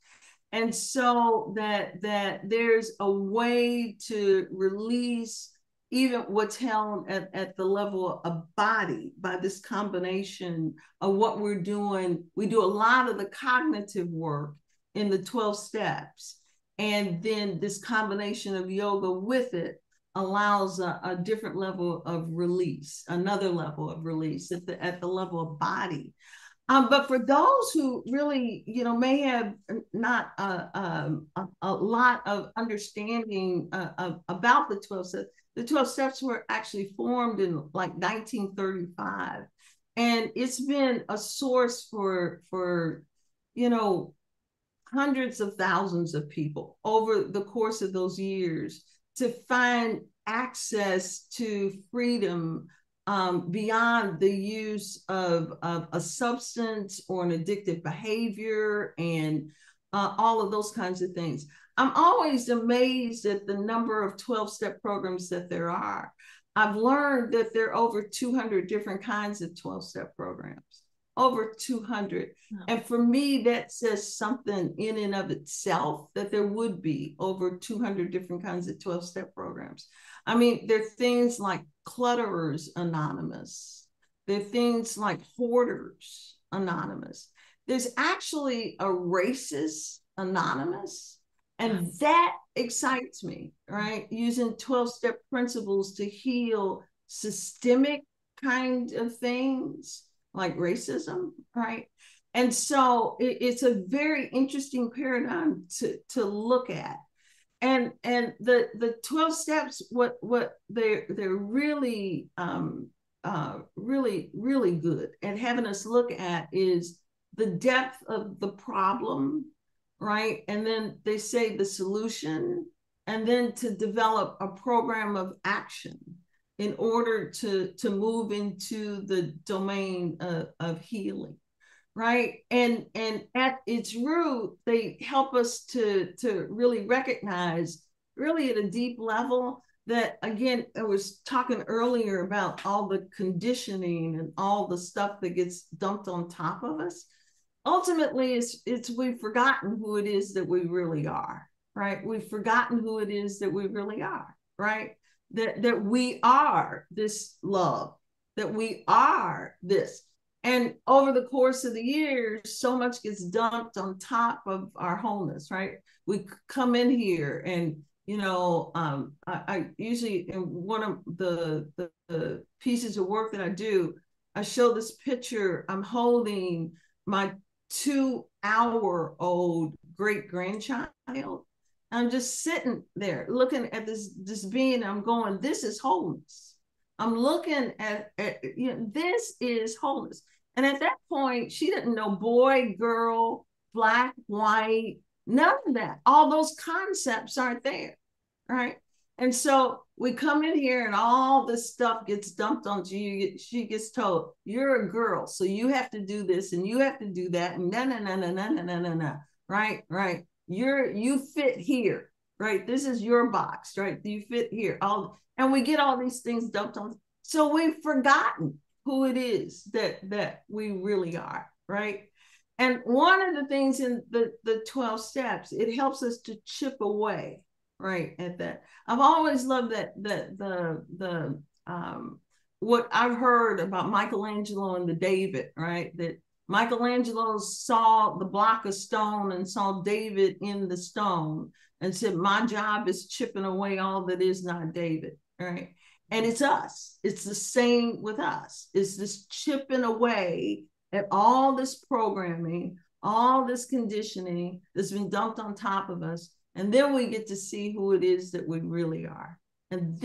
And so that there's a way to release even what's held at the level of body by this combination of what we're doing. We do a lot of the cognitive work in the 12 steps. And then this combination of yoga with it allows a different level of release, another level of release at the level of body. But for those who really, may have not a lot of understanding about the 12 steps, the 12 steps were actually formed in like 1935. And it's been a source for hundreds of thousands of people over the course of those years to find access to freedom beyond the use of a substance or an addictive behavior and all of those kinds of things. I'm always amazed at the number of 12-step programs that there are. I've learned that there are over 200 different kinds of 12-step programs, over 200. And for me, that says something in and of itself, that there would be over 200 different kinds of 12-step programs. I mean, there are things like Clutterers Anonymous. There are things like Hoarders Anonymous. There's actually a Racist Anonymous. And that excites me, right? Using 12-step principles to heal systemic kind of things like racism, right? And so it's a very interesting paradigm to look at. And the 12 steps, what they're really really good at having us look at is the depth of the problem, right? And then they say the solution, and then to develop a program of action in order to move into the domain of healing, right? And at its root, they help us to really recognize, really at a deep level, that again, I was talking earlier about all the conditioning and all the stuff that gets dumped on top of us. Ultimately, it's we've forgotten who it is that we really are, right? We've forgotten who it is that we really are, right? That we are this love, that we are this. And over the course of the years, so much gets dumped on top of our wholeness, right? We come in here and, I usually, in one of the pieces of work that I do, I show this picture. I'm holding my 2-hour-old great grandchild. I'm just sitting there looking at this being. I'm going, this is wholeness. I'm looking at this is wholeness. And at that point, she didn't know boy, girl, black, white, none of that. All those concepts aren't there, right? And so we come in here and all this stuff gets dumped onto you. She gets told, you're a girl, so you have to do this and you have to do that. And no, right? You fit here. right? This is your box, right? You fit here. And we get all these things dumped on. So we've forgotten who it is that we really are, right? And one of the things in the 12 steps, it helps us to chip away, right, at that. I've always loved that what I've heard about Michelangelo and the David, right? That Michelangelo saw the block of stone and saw David in the stone and said, my job is chipping away all that is not David, right? And it's us. It's the same with us. It's this chipping away at all this programming, all this conditioning that's been dumped on top of us. And then we get to see who it is that we really are. And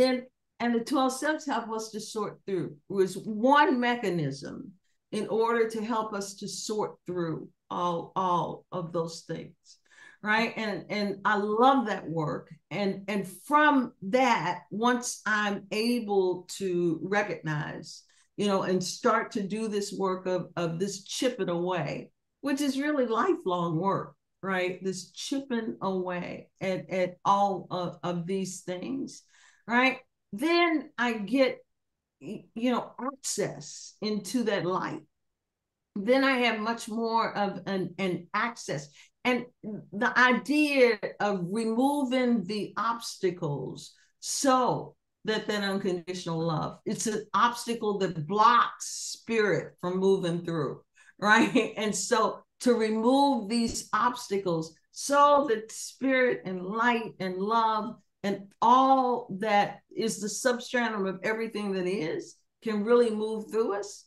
the 12 steps help us to sort through. It was one mechanism in order to help us to sort through all of those things, right? And I love that work. And from that, once I'm able to recognize, and start to do this work of this chipping away, which is really lifelong work, right? This chipping away at all of these things, right? Then I get, access into that light. Then I have much more of an access. And the idea of removing the obstacles so that unconditional love, it's an obstacle that blocks spirit from moving through, right? And so to remove these obstacles so that spirit and light and love and all that is the substratum of everything that is can really move through us,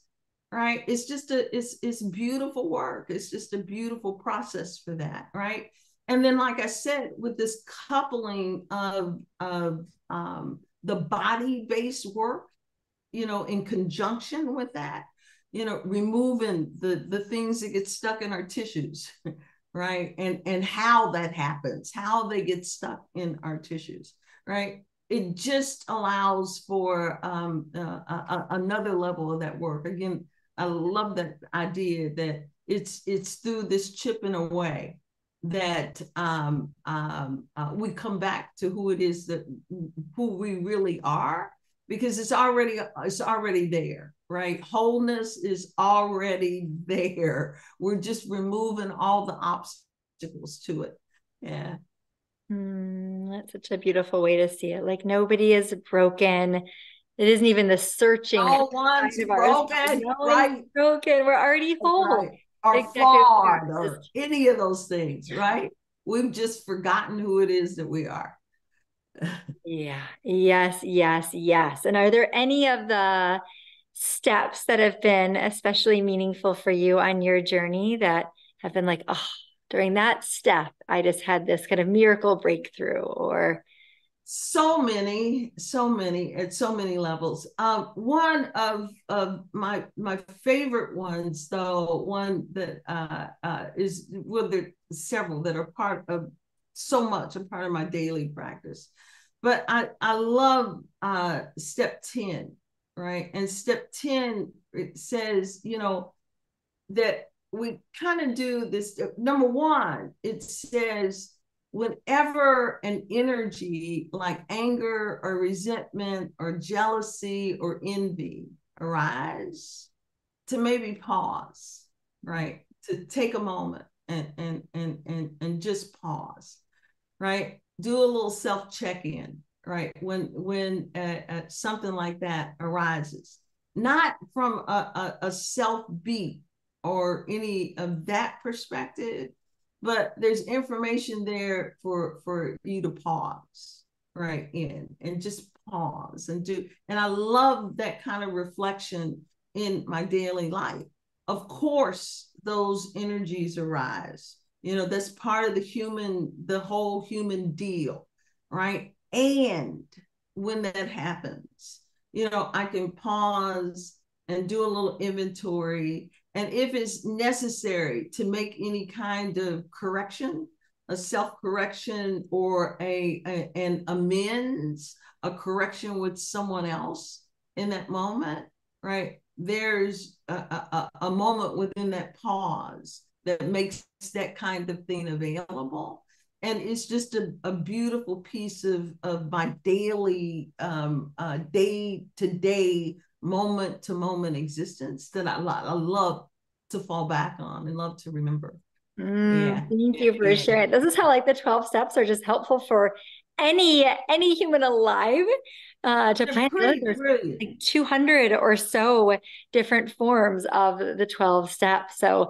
right? It's just it's beautiful work. It's just a beautiful process for that, right? And then, like I said, with this coupling of the body-based work, in conjunction with that, removing the things that get stuck in our tissues, right? And how that happens, how they get stuck in our tissues, right? It just allows for another level of that work. Again, I love that idea that it's through this chipping away that we come back to who it is who we really are, because it's already there, right? Wholeness is already there. We're just removing all the obstacles to it. Yeah. That's such a beautiful way to see it. Like nobody is broken. It isn't even the searching. No one's broken, No right? one's broken. We're already whole. Right. Or Exactly. flawed or any of those things, right? We've just forgotten who it is that we are. Yeah. Yes, yes, yes. And are there any of the steps that have been especially meaningful for you on your journey that have been like, oh, during that step, I just had this kind of miracle breakthrough? Or so many at so many levels. One of my favorite ones, though, one that is, well, there are several that are part of a part of my daily practice, but I love step 10, right? And step 10, it says, that we kind of do this. Number one, it says, whenever an energy like anger or resentment or jealousy or envy arise, to maybe pause, right? To take a moment and just pause, right? Do a little self check-in, right? When something like that arises, not from a self beat or any of that perspective, but there's information there for you to pause, right? And just pause and do. And I love that kind of reflection in my daily life. Of course, those energies arise. That's part of the whole human deal, right? And when that happens, I can pause and do a little inventory. And if it's necessary to make any kind of correction, a self-correction or an amends, a correction with someone else in that moment, right? There's a moment within that pause that makes that kind of thing available. And it's just a beautiful piece of my daily day to day, moment to moment existence that I love to fall back on and love to remember. Yeah, Thank yeah, you for yeah. sharing. This is how like the 12 steps are just helpful for any human alive to They're plan. I feel like pretty there's brilliant. like 200 or so different forms of the 12 steps. So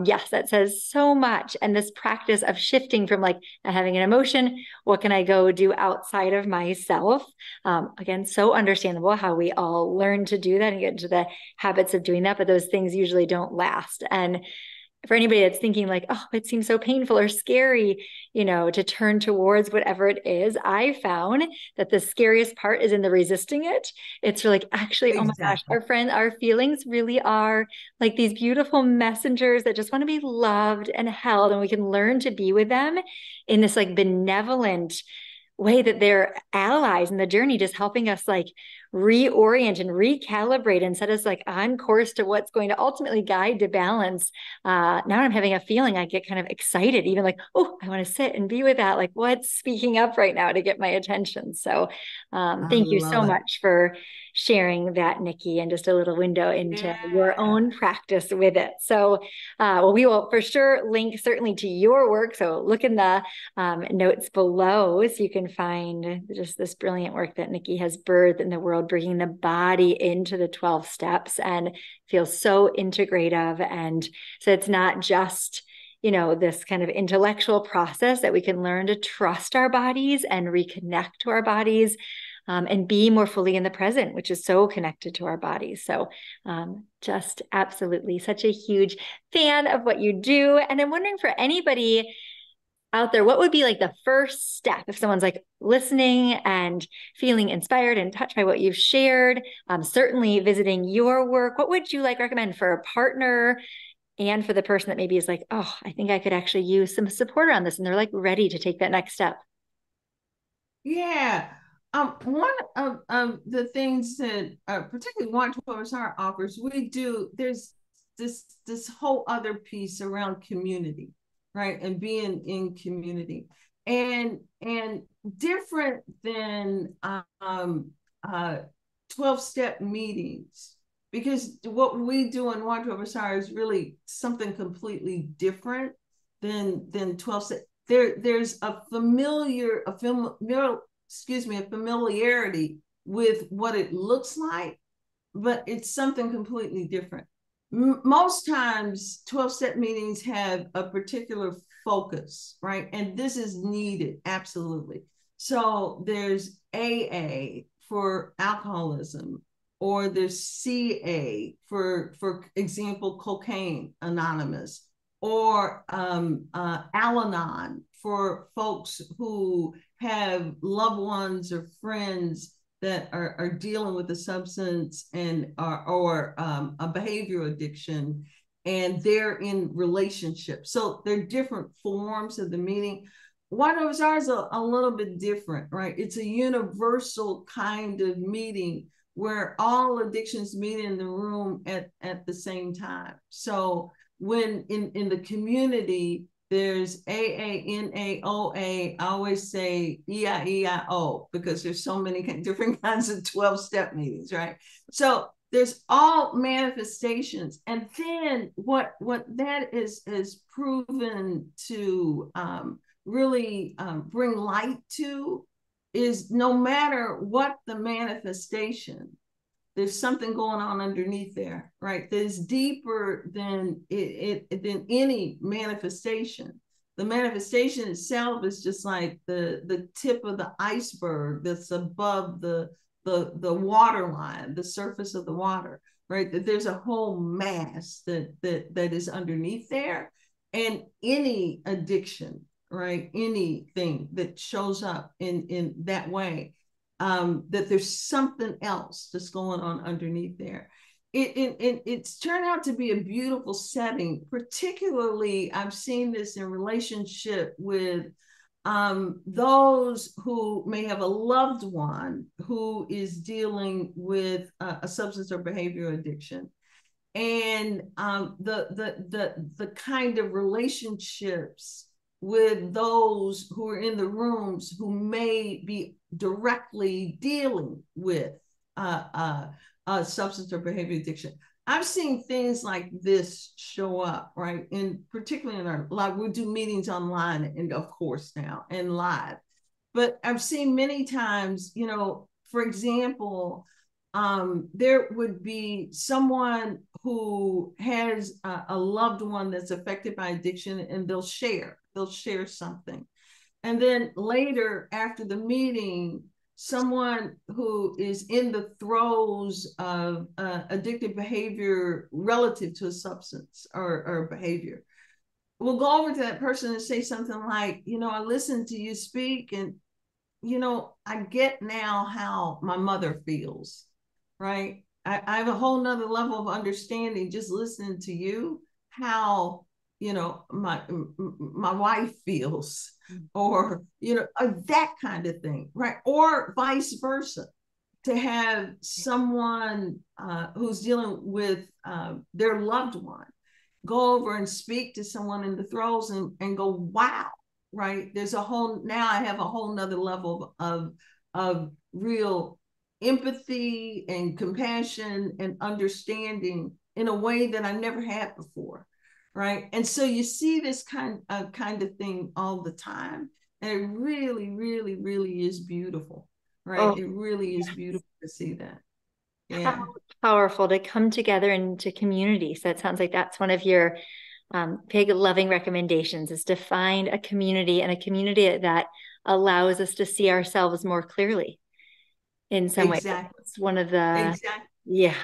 yes, that says so much. And this practice of shifting from like having an emotion, what can I go do outside of myself? Again, so understandable how we all learn to do that and get into the habits of doing that, but those things usually don't last. And for anybody that's thinking like, oh, it seems so painful or scary, to turn towards whatever it is, I found that the scariest part is in the resisting it. It's like, actually, oh my gosh, Exactly. our feelings really are like these beautiful messengers that just want to be loved and held. And we can learn to be with them in this like benevolent way that they're allies in the journey, just helping us like reorient and recalibrate and set us like on course to what's going to ultimately guide to balance. Now I'm having a feeling I get kind of excited, even like, oh, I want to sit and be with that. Like, what's speaking up right now to get my attention? So, I thank you so love it. much for sharing that, Nikki, and just a little window into your Yeah. own practice with it. So, well, we will for sure link certainly to your work. So, look in the notes below so you can find just this brilliant work that Nikki has birthed in the world, bringing the body into the 12 steps and feels so integrative. And so it's not just, this kind of intellectual process that we can learn to trust our bodies and reconnect to our bodies. And be more fully in the present, which is so connected to our bodies. So, just absolutely such a huge fan of what you do. And I'm wondering for anybody out there, what would be like the first step if someone's like listening and feeling inspired and touched by what you've shared? Certainly visiting your work. What would you like recommend for a partner and for the person that maybe is like, oh, I think I could actually use some support around this, and they're like ready to take that next step? Yeah. One of the things that particularly 112 SR offers, there's this whole other piece around community, right? And being in community. And different than uh 12-step meetings, because what we do in 112 SR is really something completely different than 12 step. There's a familiarity with what it looks like, but it's something completely different. Most times 12-step meetings have a particular focus, right? And this is needed, absolutely. So there's AA for alcoholism, or there's CA for example, Cocaine Anonymous, or Al-Anon for folks who have loved ones or friends that are dealing with a substance and or a behavioral addiction, and they're in relationships. So they're different forms of the meaning. White OSR is a little bit different, right? It's a universal kind of meeting where all addictions meet in the room at the same time. So when in the community, there's AA, NA, OA. I always say EIEIO because there's so many different kinds of 12-step meetings, right? So there's all manifestations. And then what that is proven to really bring light to is no matter what the manifestation, there's something going on underneath there, right? That is deeper than than any manifestation. The manifestation itself is just like the tip of the iceberg that's above the water line, the surface of the water, right? That there's a whole mass that is underneath there, and any addiction, right? Anything that shows up in that way, that there's something else that's going on underneath there. It's turned out to be a beautiful setting. Particularly, I've seen this in relationship with those who may have a loved one who is dealing with a substance or behavior addiction, and the kind of relationships with those who are in the rooms who may be directly dealing with substance or behavior addiction. I've seen things like this show up, right? And particularly in our, like, we do meetings online and of course now and live. But I've seen many times, you know, for example, there would be someone who has a loved one that's affected by addiction, and they'll share something. And then later, after the meeting, someone who is in the throes of addictive behavior relative to a substance or behavior will go over to that person and say something like, you know, I listened to you speak, and, you know, I get now how my mother feels, right? I have a whole nother level of understanding just listening to you, how, you know, my wife feels, or, you know, that kind of thing, right? Or vice versa, to have someone who's dealing with their loved one go over and speak to someone in the throes and go, wow, right? There's a whole, now I have a whole nother level of real empathy and compassion and understanding in a way that I never had before, right? And so you see this kind of thing all the time, and it really, really, really is beautiful, right? Oh, It really is yes. beautiful to see that. How Yeah. powerful to come together into community. So it sounds like that's one of your big loving recommendations, is to find a community, and a community that allows us to see ourselves more clearly in some way. Exactly. It's one of the, Exactly. yeah,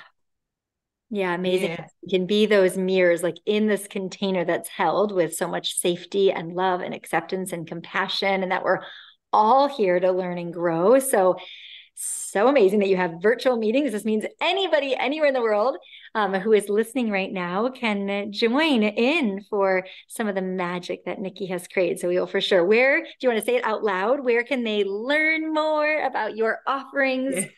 yeah, amazing. Yeah. We can be those mirrors, like in this container that's held with so much safety and love and acceptance and compassion, and that we're all here to learn and grow. So amazing that you have virtual meetings. This means anybody anywhere in the world who is listening right now can join in for some of the magic that Nikki has created. So we will for sure. Where do you want to say it out loud? Where can they learn more about your offerings? Yeah.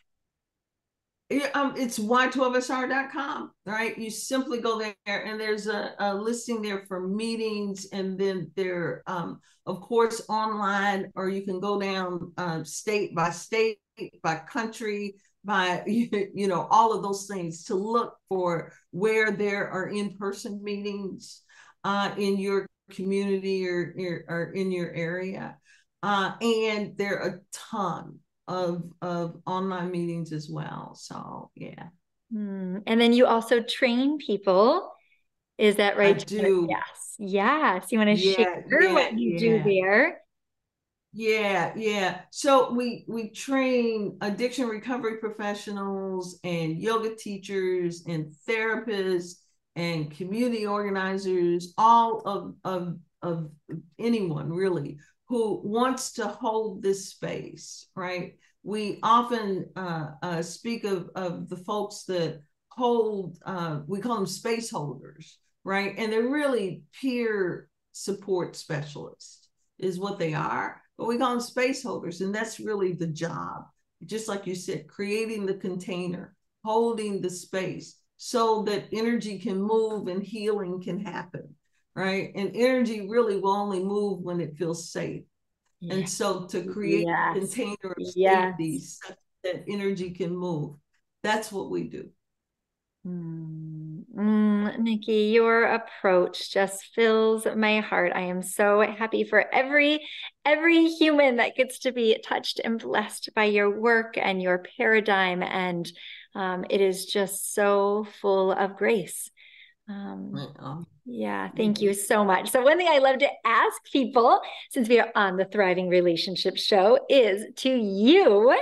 It's y12sr.com, right? You simply go there, and there's a listing there for meetings, and then there, of course, online, or you can go down state, by country, by, you know, all of those things to look for where there are in-person meetings in your community or in your area. And there are a ton of online meetings as well. So yeah. And then you also train people. Is that I right? do. Yes. Yes. You want to share Yeah, yeah, what you do yeah. there? Yeah. So we train addiction recovery professionals and yoga teachers and therapists and community organizers, all of anyone really who wants to hold this space, right? We often speak of the folks that hold, we call them space holders, right? And they're really peer support specialists is what they are, but we call them space holders. And that's really the job. Just like you said, creating the container, holding the space so that energy can move and healing can happen, right? And energy really will only move when it feels safe. Yeah. And so to create a Yes. container of safety Yes. such that energy can move, that's what we do. Nikki, your approach just fills my heart. I am so happy for every human that gets to be touched and blessed by your work and your paradigm. And it is just so full of grace. Yeah, thank you so much. So one thing I love to ask people, since we are on the Thriving Relationship Show, is to you,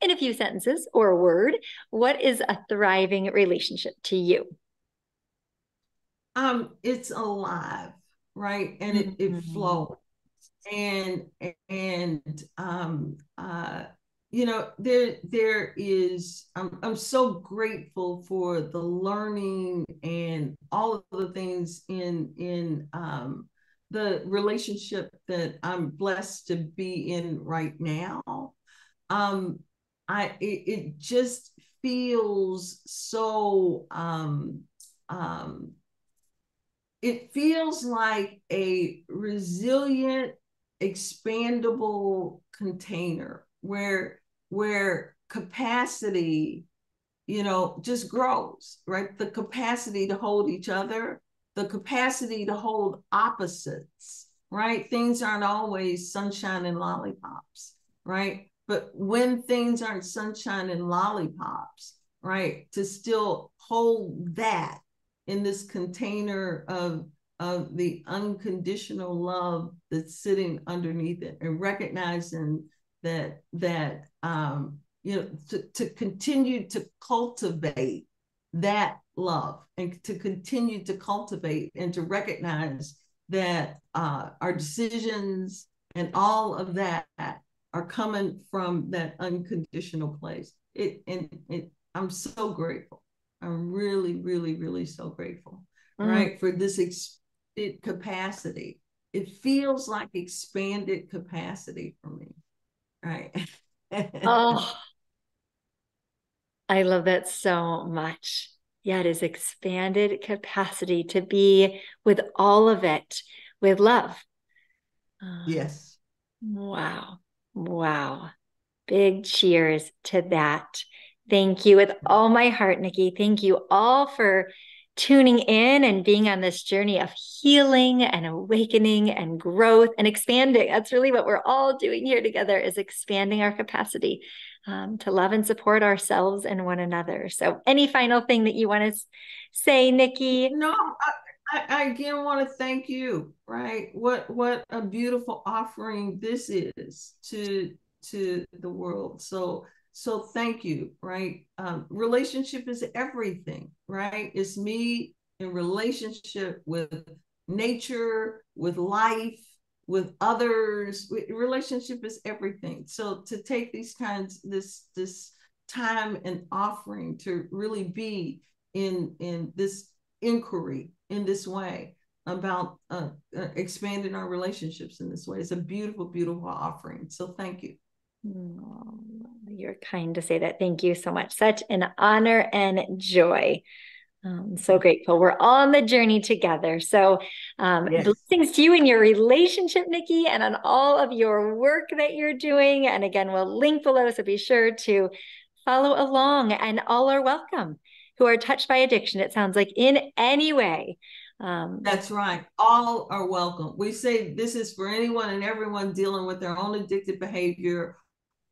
in a few sentences or a word, what is a thriving relationship to you? It's alive, right? And it Mm-hmm. flows. And you know, there is, I'm so grateful for the learning and all of the things in the relationship that I'm blessed to be in right now. um it just feels so it feels like a resilient, expandable container where capacity, just grows, right? The capacity to hold each other, the capacity to hold opposites, right? Things aren't always sunshine and lollipops, right? But when things aren't sunshine and lollipops, right, to still hold that in this container of the unconditional love that's sitting underneath it, and recognizing that to continue to cultivate that love, and to continue to cultivate and to recognize that our decisions and all of that are coming from that unconditional place. I'm so grateful. I'm really, really, really so grateful, right, for this expanded capacity. It feels like expanded capacity for me, right? Oh, I love that so much. Yeah, it is expanded capacity to be with all of it with love. Yes. Wow. Wow. Big cheers to that. Thank you with all my heart, Nikki. Thank you all for tuning in and being on this journey of healing and awakening and growth and expanding. That's really what we're all doing here together, is expanding our capacity to love and support ourselves and one another. So any final thing that you want to say, Nikki? No, I again want to thank you, right? What a beautiful offering this is to the world. So thank you, right? Relationship is everything, right? It's me in relationship with nature, with life, with others. Relationship is everything. So to take this time and offering to really be in this inquiry in this way about expanding our relationships in this way, it's a beautiful, beautiful offering. So thank you. Oh, you're kind to say that. Thank you so much. Such an honor and joy. I'm so grateful. We're all on the journey together. So Yes. blessings to you in your relationship, Nikki, and on all of your work that you're doing. And again, we'll link below, so be sure to follow along, and all are welcome who are touched by addiction, it sounds like, in any way. That's right. All are welcome. We say this is for anyone and everyone dealing with their own addictive behavior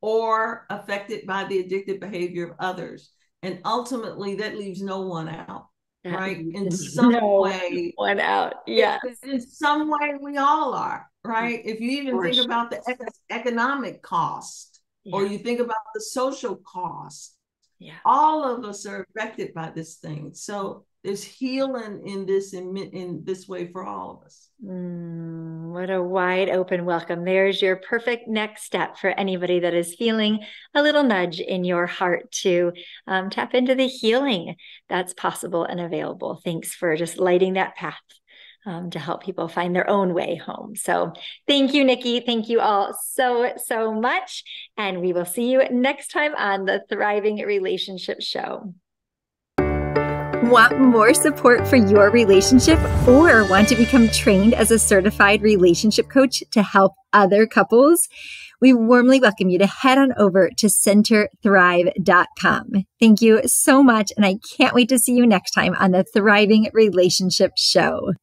or affected by the addictive behavior of others. And ultimately, that leaves no one out, right? In some way, one out. Yes. In some way, we all are, right? If you even think about the economic cost, or you think about the social cost, all of us are affected by this thing. So there's healing in this way for all of us. What a wide open welcome. There's your perfect next step for anybody that is feeling a little nudge in your heart to tap into the healing that's possible and available. Thanks for just lighting that path to help people find their own way home. So thank you, Nikki. Thank you all so, so much. And we will see you next time on the Thriving Relationship Show. Want more support for your relationship, or want to become trained as a certified relationship coach to help other couples? We warmly welcome you to head on over to centerthrive.com. Thank you so much, and I can't wait to see you next time on the Thriving Relationship Show.